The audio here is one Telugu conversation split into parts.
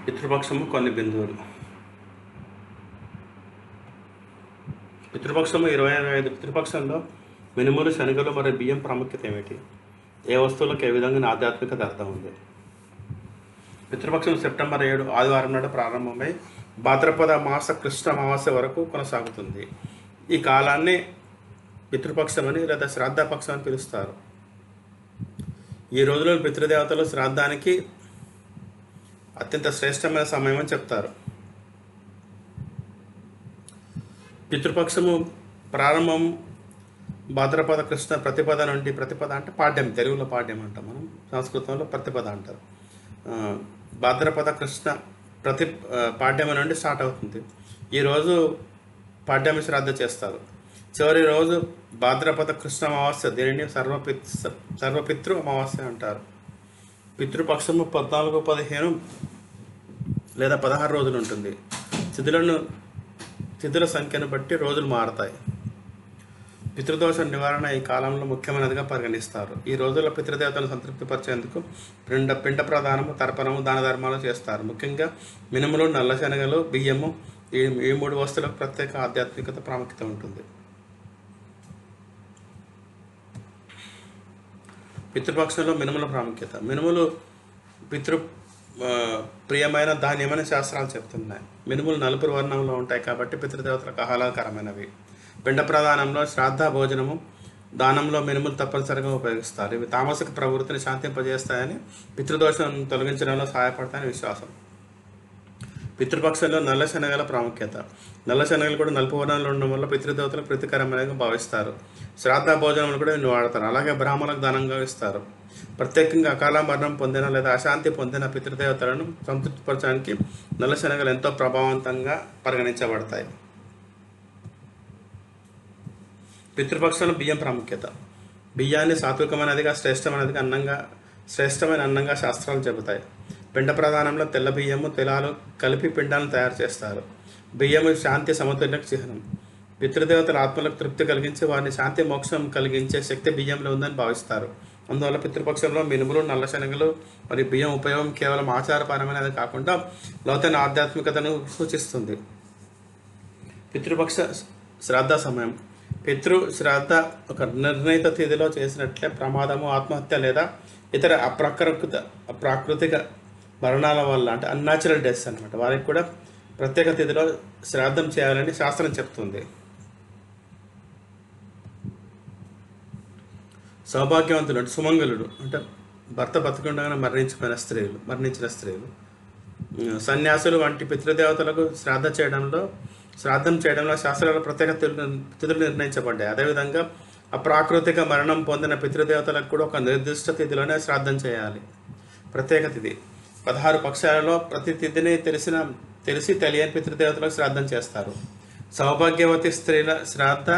పితృపక్షము కొన్ని బిందువులు. పితృపక్షము 25. పితృపక్షంలో మినుములు, శనగలు మరియు బియ్యం ప్రాముఖ్యత ఏమిటి? ఏ వస్తువులకు ఏ విధంగా ఆధ్యాత్మికత అర్థం ఉంది? పితృపక్షం సెప్టెంబర్ 7 ఆదివారం నాడు ప్రారంభమై భాద్రపద మాస కృష్ణ అమావాస్య వరకు కొనసాగుతుంది. ఈ కాలాన్ని పితృపక్షమని లేదా శ్రాద్ధపక్షం అని పిలుస్తారు. ఈ రోజులో పితృదేవతలు శ్రాద్ధానికి అత్యంత శ్రేష్టమైన సమయం అని చెప్తారు. పితృపక్షము ప్రారంభం భాద్రపద కృష్ణ ప్రతిపద నుండి, ప్రతిపద అంటే పాడ్యం, తెలుగులో పాడ్యం అంటాం మనం, సంస్కృతంలో ప్రతిపద అంటారు. భాద్రపద కృష్ణ పాడ్యం నుండి స్టార్ట్ అవుతుంది. ఈరోజు పాడ్యమి శ్రాద్ధ చేస్తారు. చివరి రోజు భాద్రపద కృష్ణ అమావాస్య, దీనిని సర్వపితృ అమావాస్య అంటారు. పితృపక్షము 14, 15 లేదా 16 రోజులు ఉంటుంది. తిథుల సంఖ్యను బట్టి రోజులు మారుతాయి. పితృదోష నివారణ ఈ కాలంలో ముఖ్యమైనదిగా పరిగణిస్తారు. ఈ రోజుల్లో పితృదేవతలను సంతృప్తిపరిచేందుకు పిండ ప్రదానము, తర్పణము, దాన ధర్మాలు చేస్తారు. ముఖ్యంగా మినుములు, నల్ల శనగలు, బియ్యము, ఈ 3 వస్తువులకు ప్రత్యేక ఆధ్యాత్మికత ప్రాముఖ్యత ఉంటుంది. పితృపక్షంలో మినుముల ప్రాముఖ్యత. మినుములు ప్రియమైన ధాన్యమని శాస్త్రాలు చెప్తున్నాయి. మినుములు నలుపు వర్ణంలో ఉంటాయి కాబట్టి పితృదేవతలకు ఆహ్లాదకరమైనవి. పిండ ప్రదానంలో, శ్రాద్ధ భోజనము, దానంలో మినుములు తప్పనిసరిగా ఉపయోగిస్తారు. ఇవి తామసిక ప్రవృత్తిని శాంతింపజేస్తాయని, పితృదోషం తొలగించడంలో సహాయపడతాయని విశ్వాసం. పితృపక్షంలో నల్ల శనగల ప్రాముఖ్యత. నల్ల శనగలు కూడా నలుపు వర్ణంలో ఉండడం వల్ల పితృదేవతలకు ప్రీతికరమైనగా భావిస్తారు. శ్రాద్ధ భోజనములు కూడా ఇన్ని వాడతారు. అలాగే బ్రాహ్మణులకు దానంగా ఇస్తారు. ప్రత్యేకంగా అకాల మరణం పొందిన లేదా అశాంతి పొందిన పితృదేవతలను సంతృప్తిపరచడానికి నల్ల శనగలు ఎంతో ప్రభావవంతంగా పరిగణించబడతాయి. పితృపక్షంలో బియ్యం ప్రాముఖ్యత. బియ్యాన్ని సాత్వికమైనదిగా, శ్రేష్టమైన అన్నంగా శాస్త్రాలు చెబుతాయి. పిండ ప్రదానంలో తెల్ల బియ్యము, తిలాలు కలిపి పిండాలను తయారు చేస్తారు. బియ్యము శాంతి, సమతుల్యకు చిహ్నం. పితృదేవతల ఆత్మలకు తృప్తి కలిగించి వారిని శాంతి, మోక్షం కలిగించే శక్తి బియ్యంలో ఉందని భావిస్తారు. అందువల్ల పితృపక్షంలో మినుములు, నల్ల శనగలు మరియు బియ్యం ఉపయోగం కేవలం ఆచారపరమైనది కాకుండా లోతైన ఆధ్యాత్మికతను సూచిస్తుంది. పితృపక్ష శ్రాద్ధ సమయం. శ్రాద్ధ ఒక నిర్ణీత తిథిలో చేసినట్లే ప్రమాదము, ఆత్మహత్య లేదా ఇతర అప్రాకృతిక మరణాల వల్ల, అంటే అన్యాచురల్ డెత్స్ అనమాట, వారికి కూడా ప్రత్యేక తిథిలో శ్రాద్ధం చేయాలని శాస్త్రం చెప్తుంది. సౌభాగ్యవంతులు అంటే సుమంగళుడు, అంటే భర్త బతికుండగానే మరణించిన స్త్రీలు, సన్యాసులు వంటి పితృదేవతలకు శ్రాద్ధం చేయడంలో శాస్త్రాల ప్రత్యేక తిథులు నిర్ణయించబడ్డాయి. అదేవిధంగా అప్రాకృతిక మరణం పొందిన పితృదేవతలకు కూడా ఒక నిర్దిష్ట తిథిలోనే శ్రాద్ధం చేయాలి. ప్రత్యేక తిథి. 16 పక్షాలలో ప్రతి తిథిని తెలిసి తెలియని పితృదేవతలకు శ్రాద్ధం చేస్తారు. సౌభాగ్యవతి స్త్రీల శ్రాద్ధ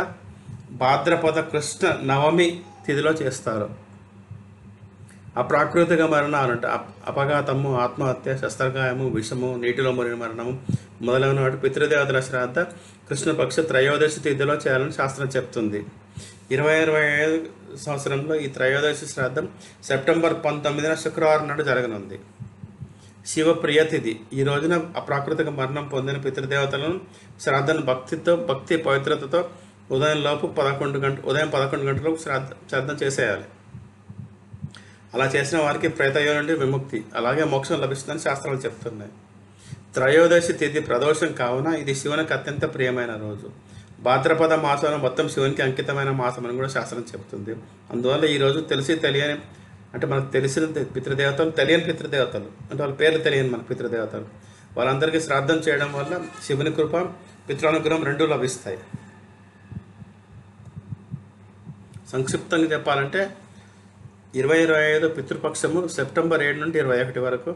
భాద్రపద కృష్ణ నవమి తిథిలో చేస్తారు. అప్రాకృతిక మరణాలు అంటే అపఘాతము, ఆత్మహత్య, శస్త్రగాయము, విషము, నీటిలో మునిగిన మరణము మొదలైన వాటి పితృదేవతల శ్రాద్ధ కృష్ణపక్ష త్రయోదశి తిథిలో చేయాలని శాస్త్రం చెప్తుంది. 2025 సంవత్సరంలో ఈ త్రయోదశి శ్రాద్ధం సెప్టెంబర్ 19 శుక్రవారం నాడు జరగనుంది. శివప్రియ తిథి. ఈ రోజున అప్రాకృతిక మరణం పొందిన పితృదేవతలను శ్రాద్ధను భక్తి పవిత్రతతో ఉదయం 11 గంటలకు శ్రాద్ధం చేసేయాలి. అలా చేసిన వారికి ప్రేతయోని నుండి విముక్తి, అలాగే మోక్షం లభిస్తుందని శాస్త్రాలు చెప్తున్నాయి. త్రయోదశి తిథి ప్రదోషం కావున ఇది శివునికి అత్యంత ప్రియమైన రోజు. భాద్రపద మాసం మొత్తం శివునికి అంకితమైన మాసం అని కూడా శాస్త్రం చెప్తుంది. అందువల్ల ఈరోజు తెలియని, అంటే మనకు తెలిసిన పితృదేవతలు, తెలియని పితృదేవతలు, అంటే వాళ్ళ పేర్లు తెలియని మన పితృదేవతలు, వాళ్ళందరికీ శ్రాద్ధం చేయడం వల్ల శివుని కృప, పితృనుగ్రహం 2 లభిస్తాయి. సంక్షిప్తంగా చెప్పాలంటే 2025 పితృపక్షము సెప్టెంబర్ 7 నుండి 21 వరకు.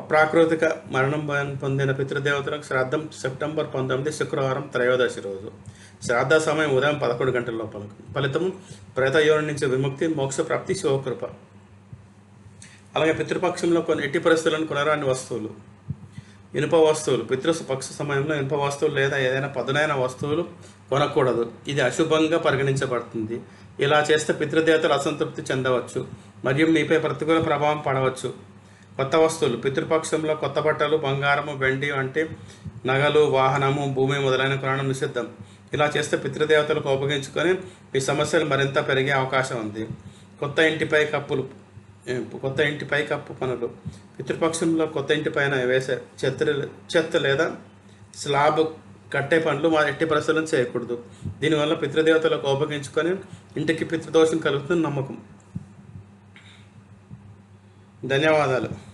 అప్రాకృతిక మరణం పొందిన పితృదేవతలకు శ్రాద్ధం సెప్టెంబర్ 19 శుక్రవారం త్రయోదశి రోజు. శ్రాద్ధ సమయం ఉదయం 11 గంటల లోపల. ఫలితము ప్రేతయోని నుంచి విముక్తి, మోక్ష ప్రాప్తి, శివకృప. అలాగే పితృపక్షంలో కొన్ని ఎట్టి పరిస్థితులను కొనరాని వస్తువులు. ఇనుప వస్తువులు. పితృపక్ష సమయంలో ఇనుప వస్తువులు లేదా ఏదైనా పదునైన వస్తువులు కొనకూడదు. ఇది అశుభంగా పరిగణించబడుతుంది. ఇలా చేస్తే పితృదేవతలు అసంతృప్తి చెందవచ్చు మరియు మీపై ప్రతికూల ప్రభావం పడవచ్చు. కొత్త వస్తువులు పితృపక్షంలో కొత్త బట్టలు, బంగారము, వెండి వంటి నగలు, వాహనము, భూమి మొదలైన కొనడం నిషిద్ధం. ఇలా చేస్తే పితృదేవతలు కోపగించుకొని ఈ సమస్యలు మరింత పెరిగే అవకాశం ఉంది. కొత్త ఇంటిపై కప్పు పనులు పితృపక్షంలో కొత్త ఇంటి పైన వేసే చెత్త లేదా స్లాబ్ కట్టే పనులు ఎట్టి పరిస్థితులను చేయకూడదు. దీనివల్ల పితృదేవతలు కోపగించుకొని ఇంటికి పితృదోషం కలుగుతుంది నమ్మకం. ధన్యవాదాలు.